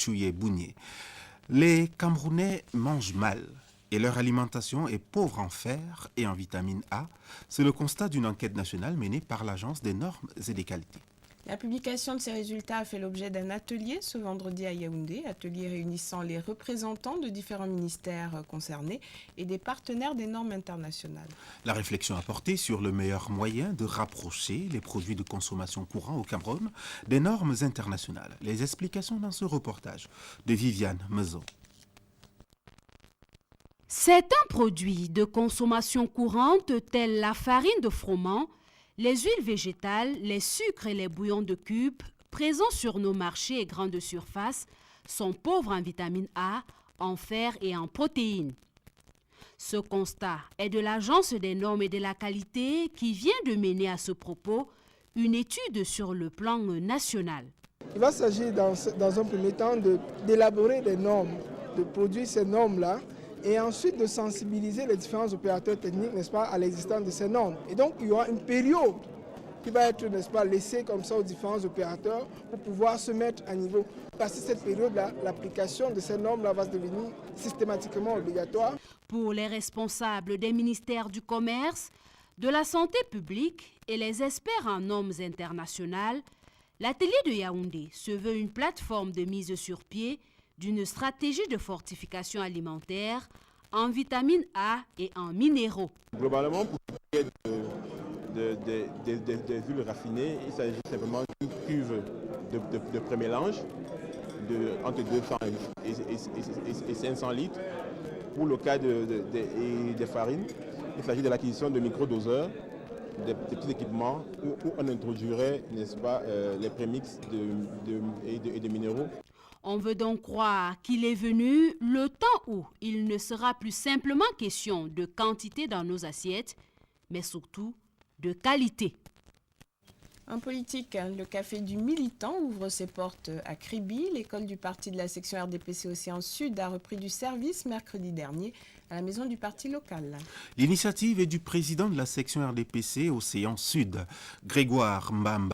Tchouye Bougné. Les Camerounais mangent mal et leur alimentation est pauvre en fer et en vitamine A. C'est le constat d'une enquête nationale menée par l'Agence des normes et des qualités. La publication de ces résultats a fait l'objet d'un atelier ce vendredi à Yaoundé, atelier réunissant les représentants de différents ministères concernés et des partenaires des normes internationales. La réflexion a porté sur le meilleur moyen de rapprocher les produits de consommation courants au Cameroun des normes internationales. Les explications dans ce reportage de Viviane Mezo. Certains produits de consommation courante tels la farine de froment, les huiles végétales, les sucres et les bouillons de cubes présents sur nos marchés et grandes surfaces sont pauvres en vitamine A, en fer et en protéines. Ce constat est de l'Agence des normes et de la qualité qui vient de mener à ce propos une étude sur le plan national. Il va s'agir dans un premier temps d'élaborer des normes, de produire ces normes-là et ensuite de sensibiliser les différents opérateurs techniques, n'est-ce pas, à l'existence de ces normes. Et donc, il y aura une période qui va être, n'est-ce pas, laissée comme ça aux différents opérateurs pour pouvoir se mettre à niveau. Passé cette période-là, l'application de ces normes-là va devenir systématiquement obligatoire. Pour les responsables des ministères du Commerce, de la Santé publique et les experts en normes internationales, l'atelier de Yaoundé se veut une plateforme de mise sur pied d'une stratégie de fortification alimentaire en vitamine A et en minéraux. Globalement, pour ce qui est des huiles raffinées, il s'agit simplement d'une cuve de prémélange entre 200 et 500 litres. Pour le cas des farines, il s'agit de l'acquisition de microdoseurs, des petits équipements où on introduirait, n'est-ce pas, les prémix et de minéraux. On veut donc croire qu'il est venu le temps où il ne sera plus simplement question de quantité dans nos assiettes, mais surtout de qualité. En politique, le café du militant ouvre ses portes à Kribi. L'école du parti de la section RDPC Océan Sud a repris du service mercredi dernier à la maison du parti local. L'initiative est du président de la section RDPC Océan Sud, Grégoire Mbamba.